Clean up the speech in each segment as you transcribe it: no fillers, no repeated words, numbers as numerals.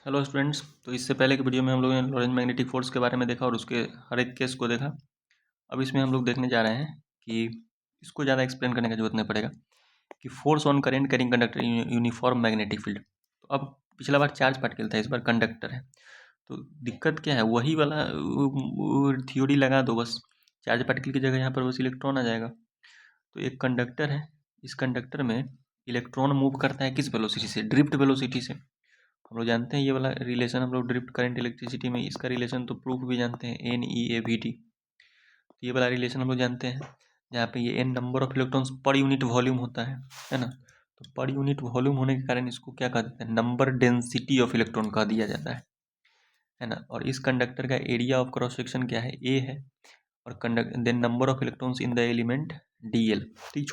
Hello students. तो इससे पहले की वीडियो में हम लोगों ने लॉरेंट मैग्नेटिक फोर्स के बारे में देखा और उसके हर एक केस को देखा। अब इसमें हम लोग देखने जा रहे हैं कि इसको ज़्यादा एक्सप्लेन करने का जरूरत नहीं पड़ेगा कि force on current carrying conductor uniform magnetic field. तो अब पिछला बार चार्ज पार्टिकल था, इस बार कंडक्टर है। तो दिक्कत क्या है, वही वाला थ्योरी लगा दो बस। चार्ज पार्टिकल की जगह यहाँ पर बस इलेक्ट्रॉन आ जाएगा। तो एक कंडक्टर है, इस कंडक्टर में इलेक्ट्रॉन मूव करता है किस वेलोसिटी से? ड्रिफ्ट वेलोसिटी से। हम लोग जानते हैं ये वाला रिलेशन, हम लोग ड्रिफ्ट करंट इलेक्ट्रिसिटी में इसका रिलेशन तो प्रूफ भी जानते हैं, NeAVT। तो ये वाला रिलेशन हम लोग जानते हैं, जहाँ पे ये n नंबर ऑफ इलेक्ट्रॉन्स पर यूनिट वॉल्यूम होता है ना। तो पर यूनिट वॉल्यूम होने के कारण इसको क्या कह देते हैं? नंबर डेंसिटी ऑफ इलेक्ट्रॉन कह दिया जाता है ना। और इस कंडक्टर का एरिया ऑफ क्रॉस सेक्शन क्या है? A है। और conduct then number of electrons in the element DL। तो ये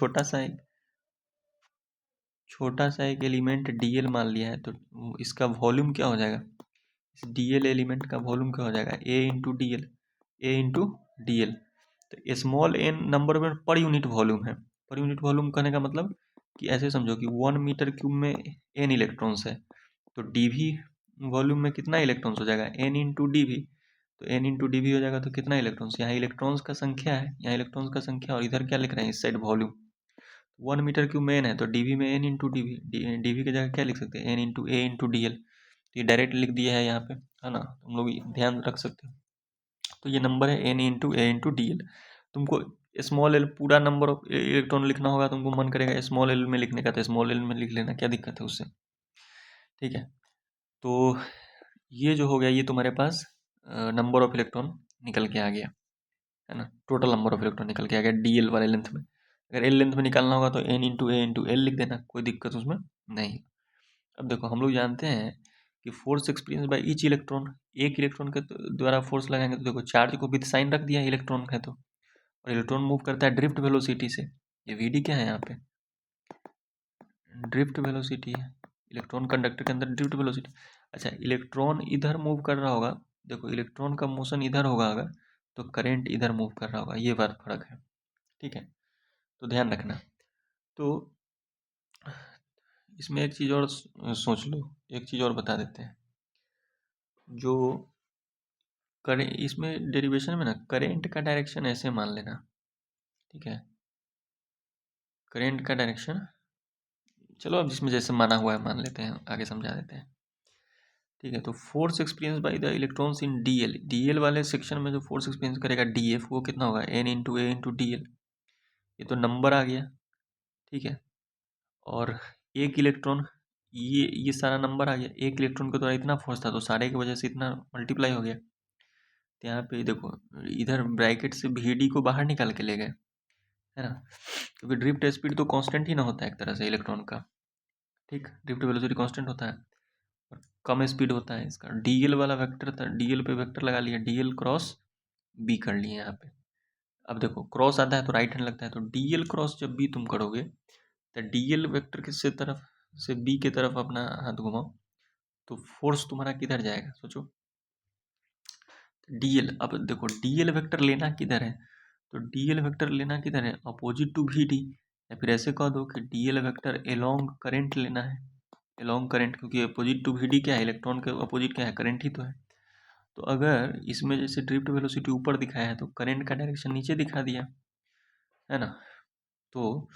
छोटा सा एक एलिमेंट DL मान लिया है, तो इसका वॉल्यूम क्या हो जाएगा? DL एलिमेंट का वॉल्यूम क्या हो जाएगा? A into d l. तो स्मॉल n नंबर में पर यूनिट वॉल्यूम है। पर यूनिट वॉल्यूम कहने का मतलब कि ऐसे समझो कि 1 मीटर क्यूब में n इलेक्ट्रॉन्स है, तो dv वॉल्यूम में कितना इलेक्ट्रॉन्स हो जाएगा? n into d v. तो n इंटू डी वी हो जाएगा, तो कितना इलेक्ट्रॉन्स? यहाँ इलेक्ट्रॉन्स का संख्या है, यहाँ इलेक्ट्रॉन्स का संख्या, और इधर क्या लिख रहे हैं इस साइड? वॉल्यूम। 1 मीटर क्यूब में n है, तो dv में n into d v, dv की जगह क्या लिख सकते हैं? n into a into d l. तो ये डायरेक्ट लिख दिया है यहाँ पे, है ना। तुम लोग ध्यान रख सकते हो। तो ये नंबर है n into a into d L. तुमको स्मॉल एल पूरा नंबर ऑफ इलेक्ट्रॉन लिखना होगा, तुमको मन करेगा स्मॉल एल में लिखने का तो स्मॉल एल में लिख लेना, क्या दिक्कत है उससे? ठीक है। तो ये जो हो गया, ये तुम्हारे पास नंबर ऑफ इलेक्ट्रॉन निकल के आ गया, है ना। टोटल नंबर ऑफ इलेक्ट्रॉन निकल के आ गया DL वाले लेंथ में। अगर एल लेंथ में निकालना होगा तो n into a into L लिख देना, कोई दिक्कत उसमें नहीं। अब देखो, हम लोग जानते हैं कि force experience by each electron. एक इलेक्ट्रॉन के द्वारा फोर्स लगाएंगे तो देखो, चार्ज को विद साइन रख दिया इलेक्ट्रॉन है तो, और इलेक्ट्रॉन मूव करता है ड्रिफ्ट वेलोसिटी से। ये VD क्या है यहाँ पे? ड्रिफ्ट वेलोसिटी है। इलेक्ट्रॉन कंडक्टर के अंदर ड्रिफ्ट वेलोसिटी। अच्छा, इलेक्ट्रॉन इधर मूव कर रहा होगा, देखो इलेक्ट्रॉन का मोशन इधर होगा अगर, तो करंट इधर मूव कर रहा होगा, ये बात फर्क है। ठीक है, तो ध्यान रखना। तो इसमें एक चीज़ और सोच लो, एक चीज़ और बता देते हैं। जो करें इसमें डेरिवेशन में ना, करेंट का डायरेक्शन ऐसे मान लेना। ठीक है, करेंट का डायरेक्शन, चलो अब जिसमें जैसे माना हुआ है मान लेते हैं, आगे समझा देते हैं। ठीक है, तो force experience by the electrons in DL वाले सेक्शन में जो फोर्स एक्सपीरियंस करेगा DF, वो कितना होगा? n into a into d L. ये तो नंबर आ गया। ठीक है, और एक इलेक्ट्रॉन, ये सारा नंबर आ गया। एक इलेक्ट्रॉन के द्वारा इतना फोर्स था, तो सारे की वजह से इतना मल्टीप्लाई हो गया। तो यहाँ पे देखो, इधर ब्रैकेट से VD को बाहर निकाल के ले गए, है ना, क्योंकि ड्रिफ्ट स्पीड तो कांस्टेंट ही ना होता है एक तरह से इलेक्ट्रॉन का। ठीक, ड्रिफ्ट वेलोसिटी कांस्टेंट होता है और कम स्पीड होता है इसका। DL वाला वेक्टर था, DL पे वेक्टर लगा लिया, DL क्रॉस B कर लिए यहाँ पे। अब देखो, क्रॉस आता है तो राइट हैंड लगता है, तो DL क्रॉस जब B तुम करोगे तो DL वेक्टर किससे तरफ से B की तरफ अपना हाथ घुमाओ, तो फोर्स तुम्हारा किधर जाएगा सोचो? DL। अब देखो, DL वेक्टर लेना किधर है, तो DL वेक्टर लेना किधर है? Opposite to VD। या फिर ऐसे कह दो कि DL वेक्टर एलोंग करंट लेना है, एलोंग करंट, क्योंकि अपोजिट टू VD क्या है? इलेक्ट्रॉन के अपोजिट क्या है? करंट ही तो है। तो अगर इसमें जैसे ड्रिफ्ट वेलोसिटी ऊपर दिखाया है, तो करंट का डायरेक्शन नीचे दिखा दिया, है ना। तो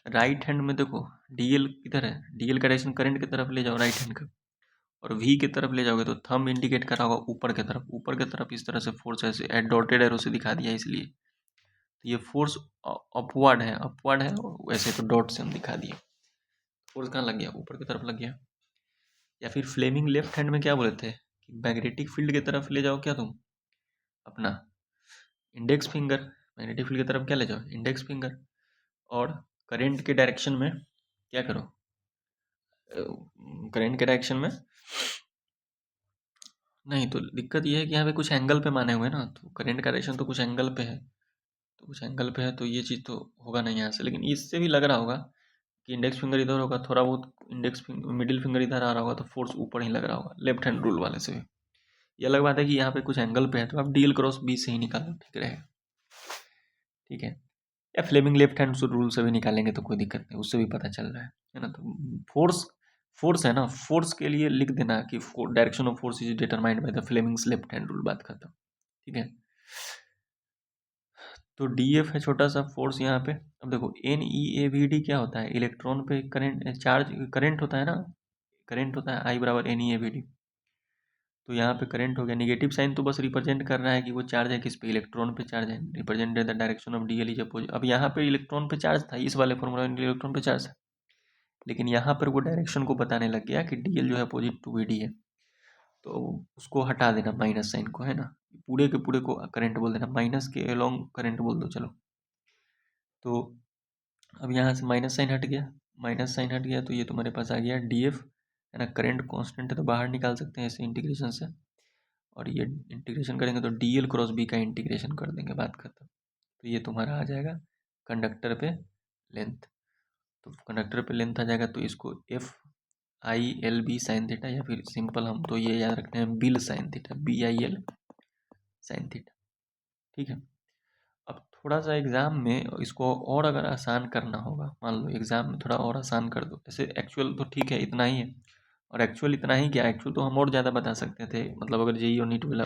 राइट हैंड में देखो, DL किधर है? DL का डायरेक्शन करंट की तरफ ले जाओ राइट हैंड का, और V की तरफ ले जाओगे तो थंब इंडिकेट करा होगा ऊपर की तरफ। ऊपर की तरफ इस तरह से फोर्स ऐसे डॉटेड एरो से दिखा दिया, इसलिए तो ये फोर्स अपवर्ड है, अपवर्ड है, वैसे तो डॉट से हम दिखा दिए। फोर्स कहाँ लग गया? ऊपर की तरफ लग गया। या फिर फ्लेमिंग लेफ्ट हैंड में क्या बोले थे कि मैग्नेटिक फील्ड की तरफ ले जाओ क्या तुम अपना इंडेक्स फिंगर, मैग्नेटिक फील्ड की तरफ क्या ले जाओ? Index finger. और करंट के डायरेक्शन में क्या करो? करंट के डायरेक्शन में नहीं, तो दिक्कत ये है कि यहाँ पे कुछ एंगल पे माने हुए ना, तो करंट का डायरेक्शन तो कुछ एंगल पे है, तो कुछ एंगल पे है, तो ये चीज़ तो होगा नहीं यहाँ से। लेकिन इससे भी लग रहा होगा कि इंडेक्स फिंगर इधर होगा, थोड़ा बहुत मिडिल फिंगर इधर आ रहा होगा, तो फोर्स ऊपर ही लग रहा होगा लेफ्ट हैंड रूल वाले से भी। ये अलग बात है कि यहाँ पे कुछ एंगल पे है, तो आप DL क्रॉस B से ही निकालो, ठीक रहेगा। ठीक है, या फ्लेमिंग लेफ्ट हैंड रूल से भी निकालेंगे तो कोई दिक्कत नहीं, उससे भी पता चल रहा है ना। तो फोर्स फोर्स है ना, फोर्स के लिए लिख देना कि direction of force is determined by the Fleming's left hand rule, बात खत्म। ठीक है, तो डी एफ है छोटा सा फोर्स यहाँ पे। अब देखो n E A V d क्या होता है, इलेक्ट्रॉन पे करंट, चार्ज करंट होता है ना, करंट होता है आई बराबर n E A V d. तो यहाँ पे करंट हो गया, निगेटिव साइन तो बस रिप्रेजेंट कर रहा है कि वो चार्ज है किस पे, इलेक्ट्रॉन पे चार्ज है, represent the direction of D L is opposite. अब यहाँ पे इलेक्ट्रॉन पे चार्ज था, इस वाले फॉर्मूला में इलेक्ट्रॉन पे चार्ज है, लेकिन यहाँ पर वो डायरेक्शन को बताने लग गया कि डी एल जो है अपोजिट टू वी डी है, तो उसको हटा देना माइनस साइन को, है ना, पूरे के पूरे को करंट बोल देना, माइनस के अलोंग करंट बोल दो चलो। तो अब यहाँ से माइनस साइन हट गया, माइनस साइन हट गया, तो ये तुम्हारे पास आ गया डी एफ, है ना, करंट कांस्टेंट है तो बाहर निकाल सकते हैं ऐसे इंटीग्रेशन से, और ये इंटीग्रेशन करेंगे तो डी एल क्रॉस बी का इंटीग्रेशन कर देंगे, बात खत्म। तो ये तुम्हारा आ जाएगा कंडक्टर पे लेंथ, तो कंडक्टर पे लेंथ आ जाएगा, तो इसको F I L B sine theta, या फिर सिंपल हम तो ये याद रखते हैं BIL sine theta, B I L sine theta. ठीक है, अब थोड़ा सा एग्ज़ाम में इसको और अगर आसान करना होगा, मान लो एग्ज़ाम में थोड़ा और आसान कर दो, ऐसे एक्चुअल तो ठीक है इतना ही है, और एक्चुअल इतना ही क्या, एक्चुअल तो हम और ज़्यादा बता सकते थे, मतलब अगर जेई और नीट वाला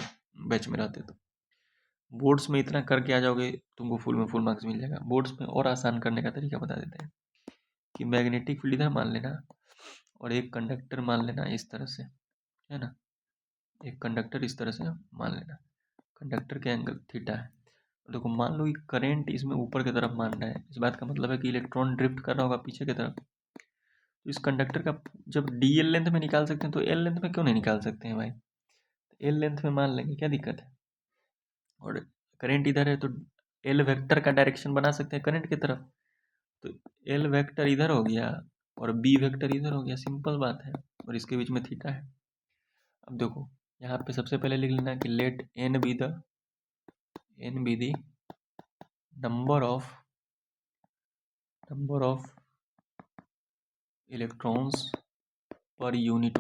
बैच में रहते तो। बोर्ड्स में इतना करके आ जाओगे तुमको फुल में फुल मार्क्स मिल जाएगा। बोर्ड्स में और आसान करने का तरीका बता देते हैं कि मैग्नेटिक फील्ड इधर मान लेना, और एक कंडक्टर मान लेना इस तरह से, है ना, एक कंडक्टर इस तरह से मान लेना, कंडक्टर के एंगल थीटा है। देखो मान लो कि करंट इसमें ऊपर की तरफ मान रहा है, इस बात का मतलब है कि इलेक्ट्रॉन ड्रिफ्ट कर रहा होगा पीछे की तरफ, तो इस कंडक्टर का जब डी एल लेंथ में निकाल सकते हैं तो एल लेंथ में क्यों नहीं निकाल सकते हैं भाई, एल लेंथ में मान लेंगे, क्या दिक्कत है। और करंट इधर है तो एल वेक्टर का डायरेक्शन बना सकते हैं करंट की तरफ, तो एल वेक्टर इधर हो गया और बी वेक्टर इधर हो गया, सिंपल बात है, और इसके बीच में थीटा है। अब देखो यहाँ पे सबसे पहले लिख लेना कि let n be the number of electrons पर यूनिट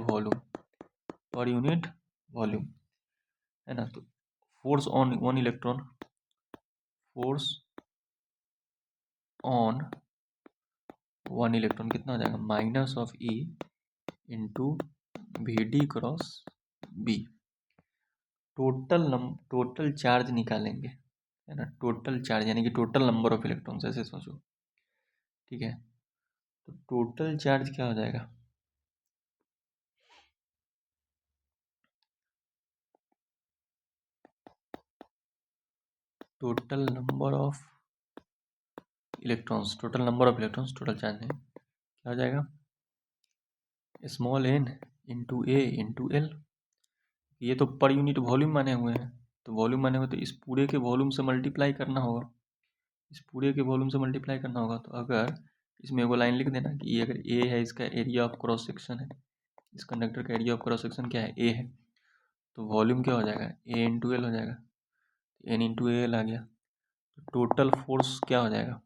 वॉल्यूम, है ना। तो फोर्स ऑन वन इलेक्ट्रॉन कितना हो जाएगा, minus of e into v D cross B. Total charge निकालेंगे, है ना, टोटल चार्ज यानी कि टोटल नंबर ऑफ इलेक्ट्रॉन्स, ऐसे सोचो। ठीक है, तो टोटल चार्ज क्या हो जाएगा, total number of electrons, total charge है, क्या हो जाएगा, small N into A into L. ये तो पर यूनिट वॉल्यूम माने हुए हैं, तो वॉल्यूम माने हुए तो इस पूरे के वॉल्यूम से मल्टीप्लाई करना होगा, इस पूरे के वॉल्यूम से मल्टीप्लाई करना होगा। तो अगर इसमें वो लाइन लिख देना कि ये अगर ए है, इसका एरिया ऑफ क्रॉस सेक्शन है, इस कंडक्टर का एरिया ऑफ क्रॉस सेक्शन क्या है, ए है, तो वॉल्यूम क्या हो जाएगा, ए इंटू एल हो जाएगा, एन इंटू एल आ गया। तो टोटल फोर्स क्या हो जाएगा,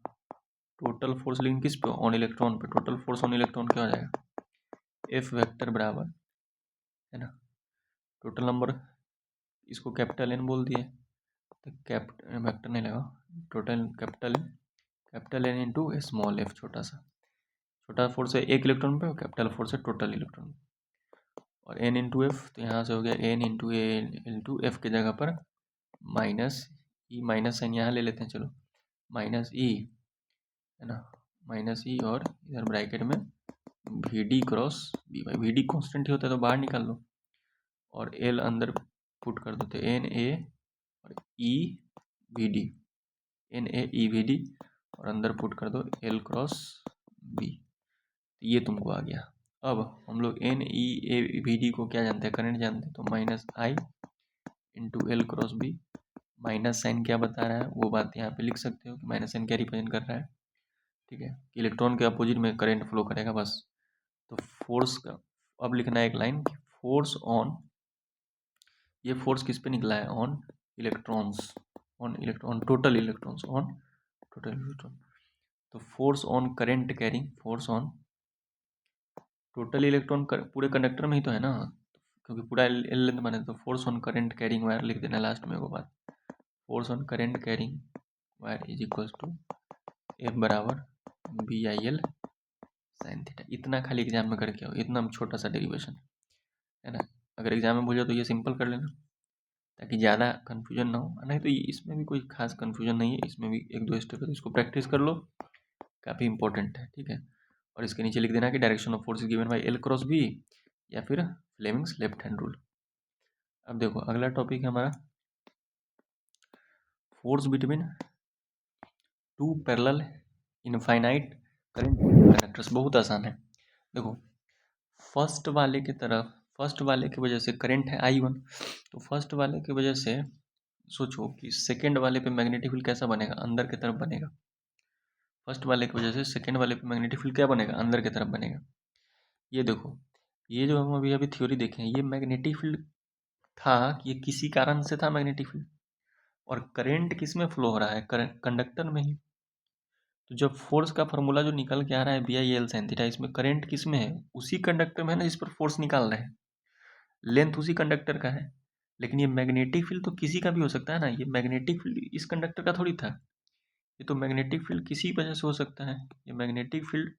टोटल फोर्स लेकिन किस पे, ऑन इलेक्ट्रॉन पे, टोटल फोर्स ऑन इलेक्ट्रॉन क्या हो जाएगा, एफ वेक्टर बराबर, है ना, टोटल नंबर, इसको कैपिटल एन बोल दिए, तो वेक्टर नहीं लगा, total capital N into small F, छोटा फोर्स है एक इलेक्ट्रॉन पे, और कैपिटल फोर्स है टोटल इलेक्ट्रॉन, और एन इंटू एफ, तो यहाँ से हो गया N into A into F की जगह पर माइनस ई, माइनस साइन यहाँ ले लेते हैं चलो, माइनस ई, है ना, माइनस ई, और इधर ब्रैकेट में V D cross B, by V D constant ही होता है तो बाहर निकाल लो, और एल अंदर पुट कर दो, तो एन ए और e v d, n a e v d, और अंदर पुट कर दो एल क्रॉस बी, ये तुमको आ गया। अब हम लोग N E A V D को क्या जानते हैं, करंट जानते हैं, तो minus I into L cross B, minus sine क्या बता रहा है वो बात यहाँ पे लिख सकते हो कि माइनस साइन क्या रिप्रेजेंट कर रहा है। ठीक है, इलेक्ट्रॉन के अपोजिट में करंट फ्लो करेगा बस। तो फोर्स का अब लिखना है एक लाइन कि फोर्स ऑन, ये फोर्स किस पे निकला है, ऑन इलेक्ट्रॉन्स, टोटल इलेक्ट्रॉन। तो force on current carrying, force on total electron पूरे कंडक्टर में ही तो है ना, क्योंकि पूरा एल लेंथ बने, तो force on current carrying wire लिख देना लास्ट में वो बात, force on current carrying wire is equals to F बराबर B I L sine theta, इतना खाली एग्जाम में करके आओ, इतना छोटा सा डेरिवेशन है ना। अगर एग्जाम में भूल जाओ तो ये सिंपल कर लेना ताकि ज़्यादा कन्फ्यूजन ना हो। नहीं तो इसमें भी कोई खास कन्फ्यूजन नहीं है, इसमें भी एक दो स्टेप है, तो इसको प्रैक्टिस कर लो, काफ़ी इंपॉर्टेंट है, ठीक है। और इसके नीचे लिख देना कि direction of force is given by L cross B या फिर फ्लेमिंग्स लेफ्ट हैंड रूल। अब देखो अगला टॉपिक है हमारा force between two parallel infinite current conductors. बहुत आसान है। देखो फर्स्ट वाले की वजह से करंट है I1, तो फर्स्ट वाले की वजह से सोचो कि सेकंड वाले पे मैग्नेटिक फील्ड कैसा बनेगा, अंदर की तरफ बनेगा। फर्स्ट वाले की वजह से सेकंड वाले पे मैग्नेटिक फील्ड क्या बनेगा, अंदर की तरफ बनेगा। ये देखो, ये जो हम अभी थ्योरी देखे हैं, ये मैग्नेटिक फील्ड था, ये किसी कारण से था मैग्नेटिक फील्ड, और करंट किस में फ्लो हो रहा है, कंडक्टर में ही। तो जब फोर्स का फॉर्मूला जो निकल के आ रहा है BI sin थीटा, इसमें करंट किस में है, उसी कंडक्टर में है ना जिस पर फोर्स निकाल रहे हैं, लेंथ उसी कंडक्टर का है। लेकिन ये मैग्नेटिक फील्ड तो किसी का भी हो सकता है ना, ये मैग्नेटिक फील्ड इस कंडक्टर का थोड़ी था, ये तो मैग्नेटिक फील्ड किसी वजह से हो सकता है। ये magnetic field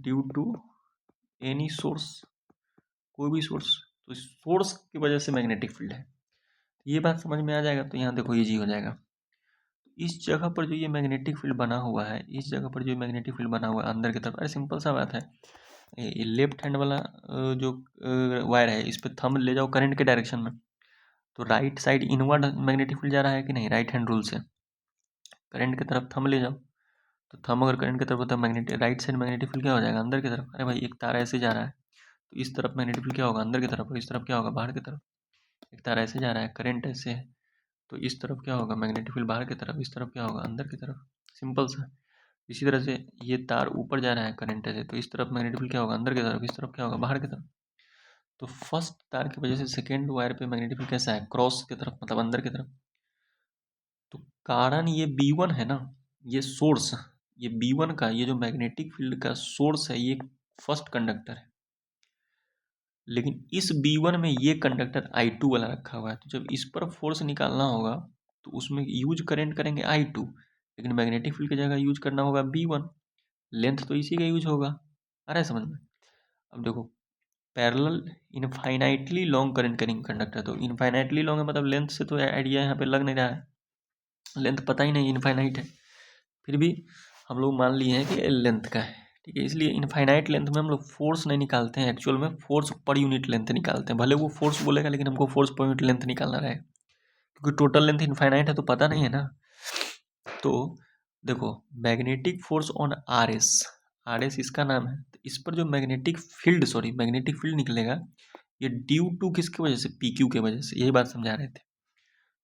due to any source, कोई भी सोर्स, तो इस सोर्स की वजह से मैग्नेटिक फील्ड है। ये बात समझ में आ जाएगा तो यहाँ देखो इजी हो जाएगा। इस जगह पर जो ये मैग्नेटिक फील्ड बना हुआ है, इस जगह पर जो मैग्नेटिक फील्ड बना हुआ है अंदर की तरफ, अरे सिंपल सा बात है, ये लेफ्ट हैंड वाला जो वायर है, इस पर थंब ले जाओ करंट के डायरेक्शन में, तो right side inward magnetic field जा रहा है कि नहीं, राइट हैंड रूल से करंट की तरफ थंब ले जाओ, तो थंब अगर करंट की तरफ होता है, magnetic right side magnetic field क्या हो जाएगा, अंदर की तरफ। अरे भाई एक तार ऐसे जा रहा है तो इस तरफ मैग्नेटिक फील्ड क्या होगा, अंदर की तरफ, और इस तरफ क्या होगा, बाहर की तरफ। एक तार ऐसे जा रहा है, करंट ऐसे है, तो इस तरफ क्या होगा, मैग्नेटिक फील्ड बाहर की तरफ, इस तरफ क्या होगा, अंदर की तरफ। सिंपल सा। इसी तरह से ये तार ऊपर जा रहा है करंट ऐसे, तो इस तरफ मैग्नेटिक फील्ड क्या होगा, अंदर की तरफ, इस तरफ क्या होगा, बाहर की तरफ। तो फर्स्ट तार की वजह से सेकेंड वायर पे मैग्नेटिक फील्ड कैसा है, क्रॉस की तरफ, मतलब अंदर की तरफ। तो कारण ये B1 है ना, ये सोर्स, ये B1 का, ये जो मैग्नेटिक फील्ड का सोर्स है, ये फर्स्ट कंडक्टर है। लेकिन इस B1 में ये कंडक्टर I2 वाला रखा हुआ है, तो जब इस पर फोर्स निकालना होगा तो उसमें यूज करंट करेंगे I2, लेकिन मैग्नेटिक फील्ड की जगह यूज करना होगा B1, लेंथ तो इसी का यूज होगा। आ रहा है समझ में। अब देखो parallel infinitely long current carrying conductor, तो इनफाइनाइटली लॉन्ग है मतलब लेंथ से तो आइडिया यहाँ पे लग नहीं रहा है, लेंथ पता ही नहीं, इनफाइनाइट है, फिर भी हम लोग मान लिए हैं कि लेंथ का है, ठीक है। इसलिए इनफाइनाइट लेंथ में हम लोग फोर्स नहीं निकालते हैं, एक्चुअल में फोर्स पर यूनिट लेंथ निकालते हैं। भले वो फोर्स बोलेगा लेकिन हमको फोर्स पर यूनिट लेंथ निकालना रहेगा, क्योंकि टोटल लेंथ इनफाइनाइट है तो पता नहीं है ना। तो देखो magnetic force on R S इसका नाम है, तो इस पर जो मैग्नेटिक फील्ड निकलेगा, ये ड्यू टू किसकी वजह से, PQ के वजह से, यही बात समझा रहे थे।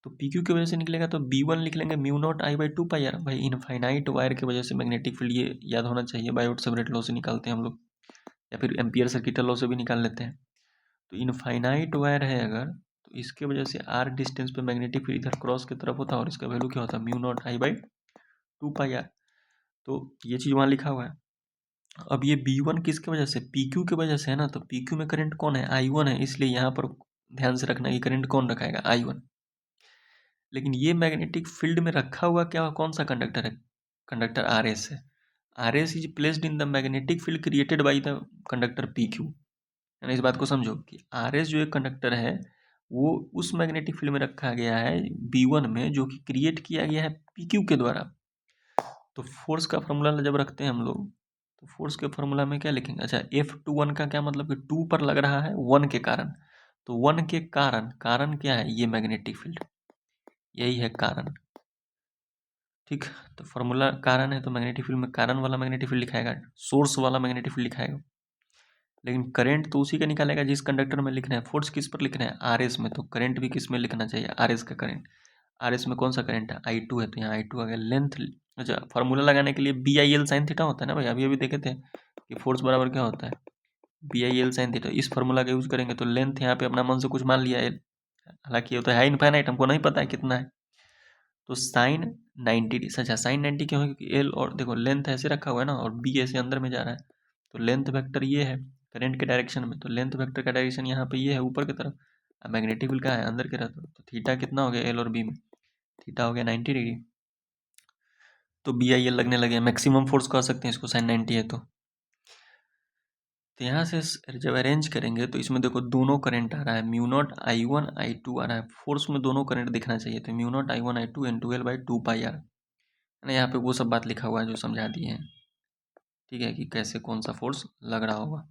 तो PQ की वजह से निकलेगा तो B1 लिख लेंगे μ0I/2 यार, भाई इनफाइनाइट वायर की वजह से मैग्नेटिक फील्ड, ये याद होना चाहिए, बायोट-सेवर्ट लॉ से निकालते हैं हम लोग, या फिर एम्पियर सर्किटल लॉ से भी निकाल लेते हैं। तो इनफाइनाइट वायर है अगर, तो इसके वजह से r डिस्टेंस पे मैग्नेटिक फील्ड इधर क्रॉस की तरफ होता है, और इसका वैल्यू क्या होता है, μ0I/2 तो ये चीज़ वहाँ लिखा हुआ है। अब ये B1 किसकी वजह से, PQ की वजह से है ना, तो PQ में करंट कौन है, I1 है, इसलिए यहाँ पर ध्यान से रखना कि करंट कौन रखाएगा, I1। लेकिन ये मैग्नेटिक फील्ड में रखा हुआ क्या, कौन सा कंडक्टर है, कंडक्टर RS है। RS is placed in the magnetic field created by the conductor PQ, है ना। इस बात को समझो कि RS जो एक कंडक्टर है, वो उस मैग्नेटिक फील्ड में रखा गया है B1 में, जो कि क्रिएट किया गया है PQ के द्वारा। तो फोर्स का फॉर्मूला जब रखते हैं हम लोग, तो फोर्स के फॉर्मूला में क्या लिखेंगे, अच्छा F21 का क्या मतलब कि 2 पर लग रहा है 1 के कारण, तो 1 के कारण, कारण क्या है, ये मैग्नेटिक फील्ड, यही है कारण, ठीक। तो फॉर्मूला कारण है तो मैग्नेटिक फील्ड में कारण वाला मैग्नेटिक फील्ड लिखाएगा, सोर्स वाला मैग्नेटिक फील्ड लिखाएगा। लेकिन करंट तो उसी का निकालेगा जिस कंडक्टर में लिखना है, फोर्स किस पर लिखना है, RS में, तो करंट भी किस में लिखना चाहिए, RS का करंट। RS में कौन सा करंट है, I2 है, तो यहाँ I2 आ गया। लेंथ, अच्छा फॉर्मूला लगाने के लिए BIL sin थीटा होता है ना भाई, अभी अभी देखे थे कि फोर्स बराबर क्या होता है, BIL sin थीटा। इस फॉर्मूला का यूज करेंगे तो लेंथ यहाँ पे अपना मन से कुछ मान लिया है, हालांकि ये तो है इनफाइनाइट, हमको नहीं पता है कितना है, तो साइन 90 अच्छा साइन 90 क्यों है, क्योंकि एल, और देखो लेंथ ऐसे रखा हुआ है ना, और बी ऐसे अंदर में जा रहा है, तो लेंथ वेक्टर ये है करंट के डायरेक्शन में, तो लेंथ वेक्टर का डायरेक्शन यहाँ पे ये है ऊपर की तरफ, मैग्नेटिक फील्ड कहाँ है, अंदर की तरफ, तो थीटा कितना हो गया एल और बी में, थीटा हो गया 90 डिग्री। तो BIL लगने लगे, मैक्सिमम फोर्स कह सकते हैं इसको साइन 90 है तो। तो यहाँ से जब अरेंज करेंगे तो इसमें देखो दोनों करंट आ रहा है, म्यू नॉट I1 I2 आ रहा है, फोर्स में दोनों करंट दिखना चाहिए, तो mu naught I1 I2 N2L/2πr है ना। यहाँ पे वो सब बात लिखा हुआ है जो समझा दिए हैं, ठीक है, कि कैसे कौन सा फोर्स लग रहा होगा।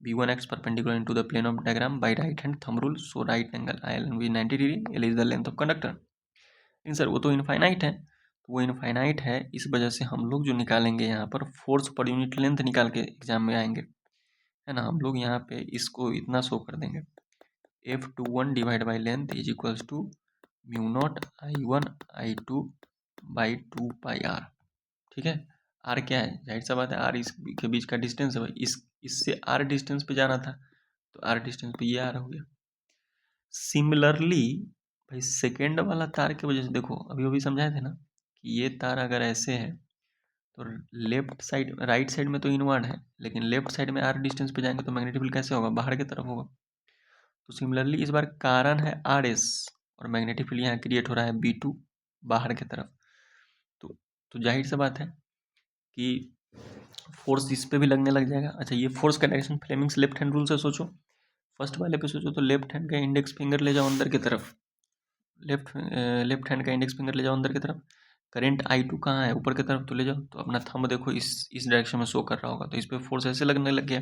V1x perpendicular into the plane of diagram by right hand thumb rule, so right angle IL भी 90 degree, L is the length of conductor. लेकिन सर वो तो इनफाइनाइट है, तो वो इनफाइनाइट है, इस वजह से हम लोग जो निकालेंगे यहाँ पर फोर्स पर यूनिट लेंथ निकाल के एग्जाम में आएंगे, है ना। हम लोग यहाँ पे इसको इतना शो कर देंगे, F21 divide by length is equals to mu naught I1 I2 by 2πr, ठीक है। आर क्या है, जाहिर सा बात है आर इसके बीच का डिस्टेंस है भाई, इससे आर डिस्टेंस पे जाना था, तो आर डिस्टेंस पे ये आर हो गया। सिमिलरली भाई सेकेंड वाला तार की वजह से देखो, अभी अभी समझाए थे ना कि ये तार अगर ऐसे है तो लेफ्ट साइड राइट साइड में तो इनवर्ड है, लेकिन लेफ्ट साइड में आर डिस्टेंस पे जाएंगे तो मैग्नेटिक फील्ड कैसे होगा, बाहर की तरफ होगा। तो सिमिलरली इस बार कारण है आर एस और मैग्नेटिक फील्ड यहाँ क्रिएट हो रहा है B2 बाहर की तरफ, तो जाहिर सी बात है कि फोर्स इस पे भी लगने लग जाएगा। अच्छा, ये फोर्स का direction Fleming's left hand rule से सोचो, फर्स्ट वाले पे सोचो, तो लेफ्ट हैंड का इंडेक्स फिंगर ले जाओ अंदर की तरफ, लेफ्ट हैंड का इंडेक्स फिंगर ले जाओ अंदर की तरफ, करंट I2 कहाँ है, ऊपर की तरफ, तो ले जाओ, तो अपना थंब देखो इस डायरेक्शन में शो कर रहा होगा, तो इस पर फोर्स ऐसे लगने लग गया।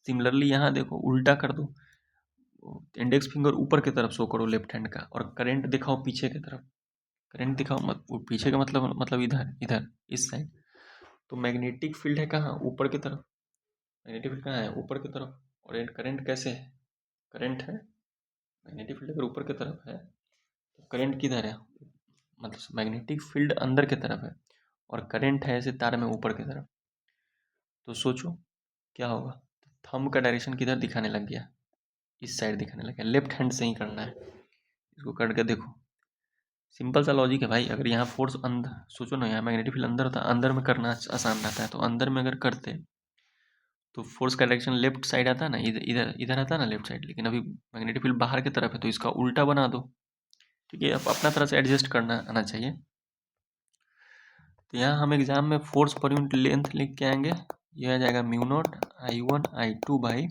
सिमिलरली यहाँ देखो उल्टा कर दो, इंडेक्स फिंगर ऊपर की तरफ शो करो लेफ्ट हैंड का, और करंट दिखाओ पीछे की तरफ, करंट दिखाओ वो पीछे का मतलब इधर इधर इस साइड, तो मैग्नेटिक फील्ड है कहाँ, ऊपर की तरफ, मैग्नेटिक फील्ड कहाँ है, ऊपर की तरफ, और करंट कैसे है, करंट है, मैग्नेटिक फील्ड अगर ऊपर की तरफ है तो करंट किधर है, मतलब मैग्नेटिक फील्ड अंदर की तरफ है और करंट है ऐसे तार में ऊपर की तरफ, तो सोचो क्या होगा। थंब का डायरेक्शन किधर दिखाने लग गया, इस साइड दिखाने लग गया, लेफ्ट हैंड से ही करना है, इसको करके देखो, सिंपल सा लॉजिक है भाई। अगर यहाँ फोर्स अंदर सोचो ना, यहाँ मैग्नेटिक फील्ड अंदर होता है, अंदर में करना आसान रहता है, तो अंदर में अगर करते तो फोर्स का डायरेक्शन लेफ्ट साइड आता ना, इधर इधर इधर आता ना लेफ्ट साइड, लेकिन अभी मैग्नेटिक फील्ड बाहर की तरफ है तो इसका उल्टा बना दो, ठीक है। अब अपना तरह से एडजस्ट करना आना चाहिए। तो यहाँ हम एग्जाम में फोर्स पर यूनिट लेंथ लिख के आएंगे, ये आ जाएगा mu naught I1 I2 by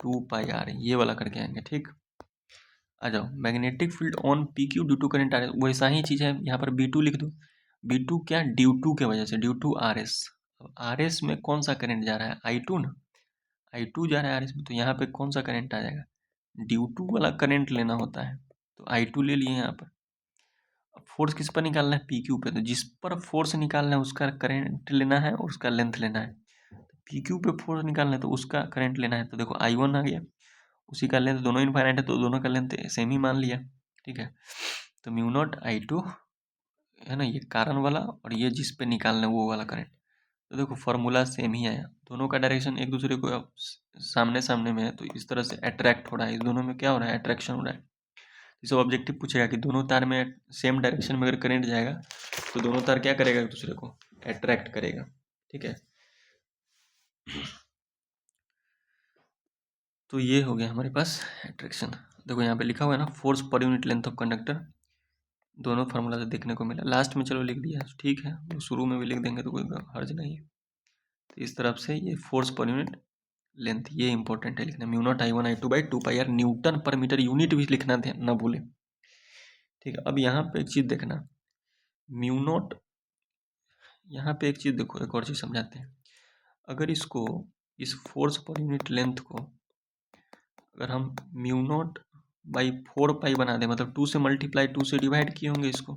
2πr, ये वाला करके आएंगे, ठीक। आ जाओ, magnetic field on PQ due to current RS, वैसा ही चीज़ है, यहाँ पर B2 लिख दो, B2 क्या, ड्यू टू के वजह से, ड्यू टू RS। अब RS में कौन सा करंट जा रहा है, I2 ना, I2 जा रहा है RS में, तो यहाँ पे कौन सा करंट आ जाएगा, ड्यू टू वाला करंट लेना होता है, तो I2 ले लिए यहाँ पर। अब फोर्स किस पर निकालना है, PQ पे, तो जिस पर फोर्स निकालना है उसका करंट लेना है और उसका लेंथ लेना है, PQ पे फोर्स निकालना है तो उसका करंट लेना है, तो देखो I1 आ गया, उसी का लेंथ, दोनों इनफाइनाइट है तो दोनों का लेंथ सेम ही मान लिया, ठीक है। तो म्यू नॉट I2 है ना, ये कारण वाला, और ये जिस पे निकालना है वो वाला करंट, तो देखो फार्मूला सेम ही आया, दोनों का डायरेक्शन एक दूसरे को सामने सामने में है, तो इस तरह से अट्रैक्ट हो रहा है, इस दोनों में क्या हो रहा है, अट्रैक्शन हो रहा है। इसे ऑब्जेक्टिव पूछेगा कि दोनों तार में सेम डायरेक्शन में अगर करंट जाएगा तो दोनों तार क्या करेगा, एक दूसरे को अट्रैक्ट करेगा, ठीक है। तो ये हो गया हमारे पास अट्रैक्शन। देखो यहाँ पे लिखा हुआ है ना, force per unit length of conductor, दोनों फार्मूला से देखने को मिला, लास्ट में चलो लिख दिया, ठीक है, वो शुरू में भी लिख देंगे तो कोई हर्ज नहीं है। तो इस तरफ से ये फोर्स पर यूनिट लेंथ, ये इंपॉर्टेंट है लिखना, mu naught I1 I2 by 2πr, Newton पर मीटर यूनिट भी लिखना थे ना भूले, ठीक है। अब यहाँ पे एक चीज़ देखना, म्यू नॉट, यहाँ पे एक चीज़ देखो, एक और चीज़ समझाते हैं। अगर इसको, इस फोर्स पर यूनिट लेंथ को अगर हम म्यू नॉट बाई 4π बना दें, मतलब 2 से मल्टीप्लाई 2 से डिवाइड किए होंगे इसको,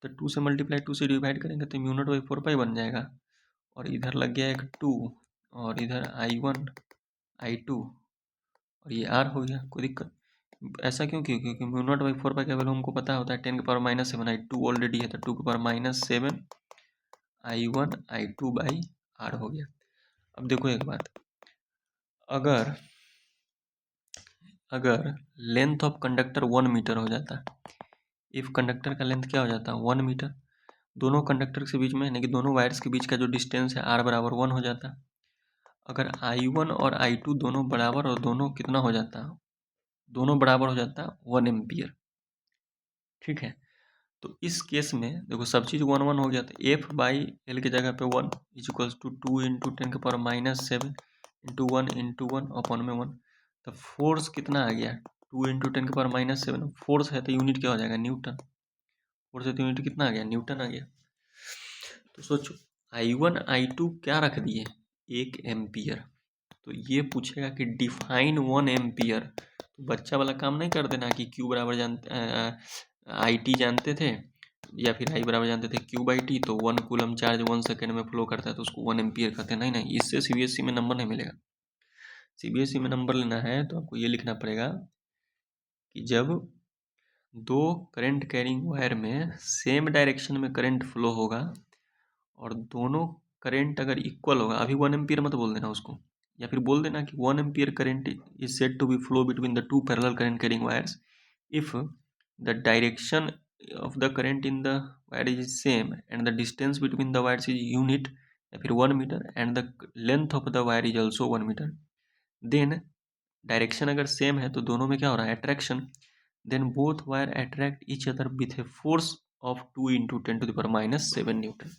तो 2 से मल्टीप्लाई 2 से डिवाइड करेंगे तो म्यू नॉट बाई 4π बन जाएगा, और इधर लग गया एक 2, और इधर I1 I2, और ये R हो गया, कोई दिक्कत, ऐसा क्यों, क्योंकि म्यू नॉट बाई 4π का वैल्यू हमको पता होता है 10⁻⁻⁷, I2 ऑलरेडी है तो 2⁻⁻⁷, I1 I2 बाई R हो गया। अब देखो एक बात, अगर अगर लेंथ ऑफ कंडक्टर 1 मीटर हो जाता, इफ कंडक्टर का लेंथ क्या हो जाता, 1 मीटर, दोनों कंडक्टर के बीच में यानी कि दोनों वायर्स के बीच का जो डिस्टेंस है R बराबर 1 हो जाता। अगर I1 और I2 दोनों बराबर और दोनों कितना हो जाता, दोनों बराबर हो जाता 1 एम्पियर, ठीक है। तो इस केस में देखो सब चीज़ 1 1 हो गया, तो F/L की जगह पे 1 equals to 2 into 10⁻⁷ into 1 upon में 1। तो फोर्स कितना आ गया, 2 इंटू 10⁻⁷। फोर्स है तो यूनिट क्या हो जाएगा, न्यूटन। फोर्स है तो यूनिट कितना आ गया, न्यूटन आ गया। तो सोचो I1 I2 क्या रख दिए, 1 एम्पियर। तो ये पूछेगा कि डिफाइन 1 एम्पियर। तो बच्चा वाला काम नहीं कर देना कि Q बराबर IT जानते थे या फिर I बराबर जानते थे Q/T, तो 1 कूलम चार्ज 1 सेकेंड में फ्लो करता है तो उसको 1 एम्पियर कहते हैं। नहीं, इससे CBSE में नंबर नहीं मिलेगा। CBSE में नंबर लेना है तो आपको ये लिखना पड़ेगा कि जब दो करंट कैरिंग वायर में सेम डायरेक्शन में करंट फ्लो होगा और दोनों करंट अगर इक्वल होगा, अभी 1 एम्पियर मत बोल देना उसको, या फिर बोल देना कि 1 ampere current is said to be flow between the two parallel current carrying wires if the direction of the current in the wire is same and the distance between the wires is unit या फिर 1 मीटर and the length of the wire is also 1 मीटर। then direction अगर same है तो दोनों में क्या हो रहा है, attraction. then both wire attract each other with a force of 2 into 10⁻⁷ Newton,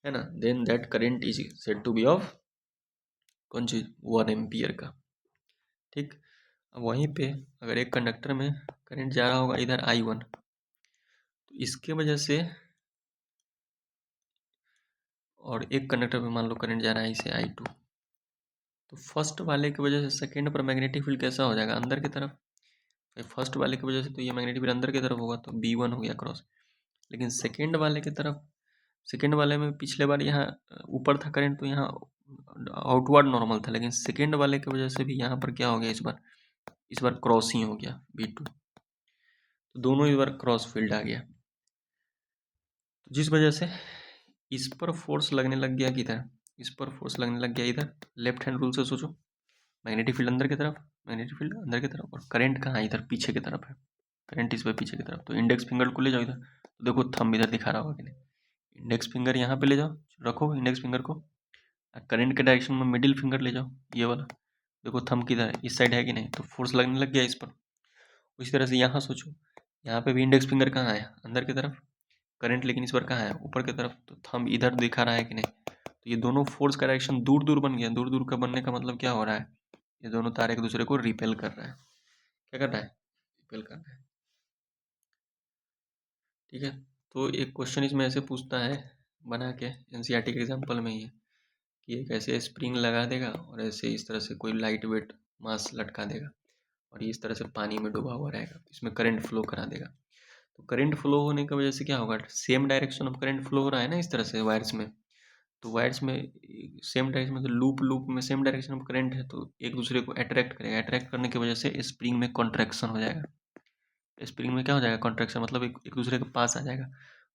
है ना। then that current is said to be of कौन चीज, 1 एम्पियर का। ठीक, अब वहीं पे अगर एक कंडक्टर में करंट जा रहा होगा इधर I1, तो इसके वजह से, और एक कंडक्टर में मान लो करंट जा रहा है इसे I2, तो फर्स्ट वाले की वजह से सेकेंड पर मैग्नेटिक फील्ड कैसा हो जाएगा, अंदर की तरफ। फर्स्ट वाले की वजह से तो ये मैग्नेटिक फील्ड अंदर की तरफ होगा तो B1 हो गया क्रॉस। लेकिन सेकेंड वाले की तरफ, सेकेंड वाले में पिछले बार यहाँ ऊपर था करंट तो यहाँ आउटवर्ड नॉर्मल था, लेकिन सेकेंड वाले की वजह से भी यहाँ पर क्या हो गया, इस बार क्रॉस ही हो गया B2। तो दोनों इस बार क्रॉस फील्ड आ गया, तो जिस वजह से इस पर फोर्स लगने लग गया किधर, इस पर फोर्स लगने लग गया इधर। लेफ्ट हैंड रूल से सोचो, मैग्नेटिक फील्ड अंदर की तरफ, मैग्नेटिक फील्ड अंदर की तरफ, और करंट कहाँ है, इधर पीछे की तरफ है। करंट इस पर पीछे की तरफ, तो इंडेक्स फिंगर को ले जाओ इधर, तो देखो थंब इधर दिखा रहा होगा कि नहीं। इंडेक्स फिंगर यहाँ पे ले जाओ, रखो इंडेक्स फिंगर को, करंट के डायरेक्शन में मिडिल फिंगर ले जाओ, ये वाला। देखो थंब किधर है, इस साइड है कि नहीं, तो फोर्स लगने लग गया इस पर। उसी तरह से यहाँ सोचो, यहाँ पे भी इंडेक्स फिंगर कहाँ है, अंदर की तरफ, करंट लेकिन इस बार कहाँ है, ऊपर की तरफ, तो थंब इधर दिखा रहा है कि नहीं। तो ये दोनों फोर्स का डायरेक्शन दूर दूर बन गया। दूर दूर का बनने का मतलब क्या हो रहा है, ये दोनों तार एक दूसरे को रिपेल कर रहा है। क्या कर रहा है, रिपेल कर रहा है। ठीक है, तो एक क्वेश्चन इसमें ऐसे पूछता है बना के, एनसीईआरटी के एग्जाम्पल में ही है कि एक ऐसे स्प्रिंग लगा देगा और ऐसे इस तरह से कोई लाइट वेट मास लटका देगा और ये इस तरह से पानी में डूबा हुआ रहेगा, इसमें करंट फ्लो करा देगा। तो करंट फ्लो होने की वजह से क्या होगा, same direction of current flow हो रहा है ना इस तरह से वायर्स में। तो वायर्स में सेम डायरेक्शन में, तो लूप लूप में सेम डायरेक्शन ऑफ करंट है तो एक दूसरे को अट्रैक्ट करेगा। अट्रैक्ट करने की वजह से स्प्रिंग में कॉन्ट्रैक्शन हो जाएगा। स्प्रिंग में क्या हो जाएगा, कॉन्ट्रैक्शन, मतलब एक दूसरे के पास आ जाएगा।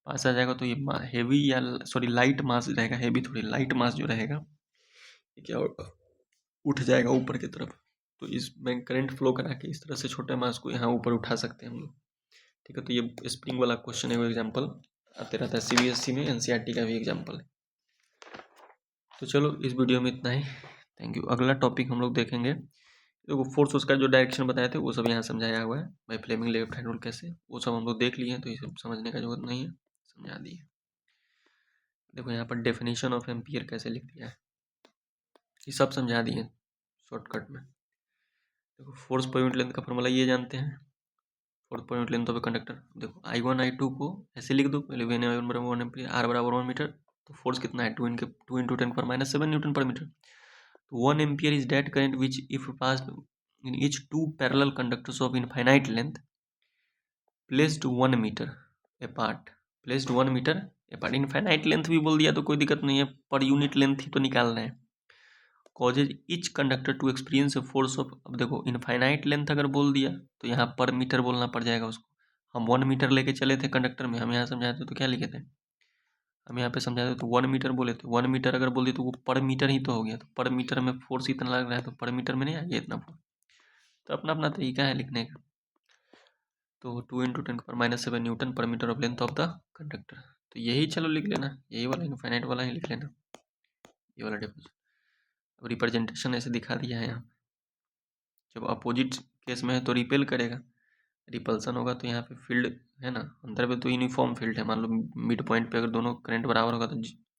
पास आ जाएगा तो ये हेवी या सॉरी लाइट मास रहेगा, हेवी थोड़ी, लाइट मास जो रहेगा ये क्या उठ जाएगा ऊपर की तरफ। तो इसमें करंट फ्लो करा के इस तरह से छोटे मास को यहाँ ऊपर उठा सकते हैं हम लोग। ठीक है, तो ये स्प्रिंग वाला क्वेश्चन है, वो एग्जाम्पल आते रहता है CBSE में, NCERT का भी एग्जाम्पल है। तो चलो इस वीडियो में इतना ही, थैंक यू। अगला टॉपिक हम लोग देखेंगे, देखो फोर्स उसका जो डायरेक्शन बताए थे वो सब यहाँ समझाया हुआ है भाई, फ्लेमिंग लेफ्ट हैंड रूल कैसे, वो सब हम लोग देख लिए हैं, तो ये सब समझने का जरूरत नहीं है, समझा दिए। देखो यहाँ पर डेफिनेशन ऑफ एम्पियर कैसे लिख दिया है, ये सब समझा दिए शॉर्टकट में। देखो फोर्स पर यूनिट लेंथ का फॉर्मूला ये जानते हैं, force per unit length of a conductor. देखो I1 I2 को ऐसे लिख दो, पहले V I1 बराबर 1 एम्पियर, R बराबर 1 मीटर, तो फोर्स कितना है 2 इंटू 10⁻⁷ न्यूटन पर मीटर। तो 1 ampere is that current which if passed in each two parallel conductors of infinite length placed 1 meter apart, placed 1 meter apart। Infinite length भी बोल दिया तो कोई दिक्कत नहीं है, पर यूनिट लेंथ ही तो निकालना है। Causes each conductor to experience a force of, अब देखो इनफाइनाइट लेंथ अगर बोल दिया तो यहाँ पर मीटर बोलना पड़ जाएगा उसको। हम 1 मीटर लेके चले थे कंडक्टर में, हम यहाँ समझाते तो क्या लिखे थे, हम यहाँ पे समझाते तो 1 मीटर बोले थे। 1 मीटर अगर बोल दिया तो वो पर मीटर ही तो हो गया, तो पर मीटर में फोर्स इतना लग रहा है तो पर मीटर में नहीं आ गया इतना फोर्स। तो अपना अपना तरीका है लिखने का। तो 2 इंटू 10⁻⁷ न्यूटन पर metre of length of the conductor, तो यही चलो लिख लेना, यही वाला इनफाइनाइट वाला ही लिख लेना, ये वाला डेफिनेशन। अब रिप्रेजेंटेशन ऐसे दिखा दिया है यहाँ, जब अपोजिट केस में है तो रिपेल करेगा, रिपल्सन होगा तो यहाँ पे फील्ड है ना, अंदर पे तो यूनिफॉर्म फील्ड है। मान लो मिड पॉइंट पे अगर दोनों करंट बराबर होगा तो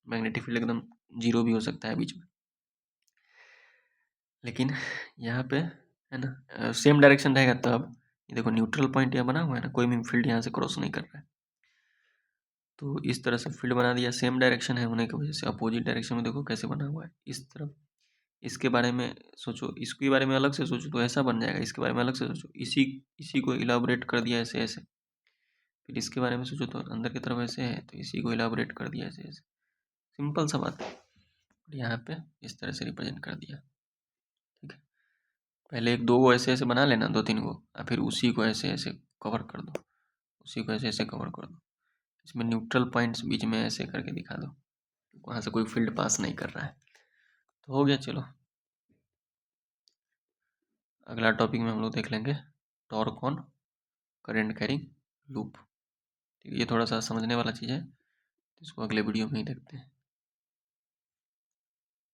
मैग्नेटिक फील्ड एकदम जीरो भी हो सकता है बीच में। लेकिन यहाँ पे है ना सेम डायरेक्शन रहेगा तब। ये देखो न्यूट्रल पॉइंट यहाँ बना हुआ है ना, कोई भी फील्ड यहाँ से क्रॉस नहीं कर रहा है। तो इस तरह से फील्ड बना दिया, सेम डायरेक्शन है होने की वजह से। अपोजिट डायरेक्शन में देखो कैसे बना हुआ है इस तरफ। इसके बारे में सोचो, इसके बारे में अलग से सोचो तो ऐसा बन जाएगा, इसके बारे में अलग से सोचो, इसी इसी को इलाबोरेट कर दिया ऐसे ऐसे। फिर इसके बारे में सोचो तो अंदर की तरफ ऐसे है, तो इसी को इलाबोरेट कर दिया ऐसे ऐसे। सिंपल सा बात है। और यहाँ पे इस तरह से रिप्रेजेंट कर दिया। ठीक है, पहले एक दो को ऐसे ऐसे बना लेना, दो तीन को, और फिर उसी को ऐसे ऐसे कवर कर दो, उसी को ऐसे ऐसे कवर कर दो। इसमें न्यूट्रल पॉइंट्स बीच में ऐसे करके दिखा दो, वहाँ से कोई फील्ड पास नहीं कर रहा है। तो हो गया। चलो अगला टॉपिक में हम लोग देख लेंगे torque on current carrying loop. ठीक है, ये थोड़ा सा समझने वाला चीज़ है, इसको अगले वीडियो में ही देखते हैं।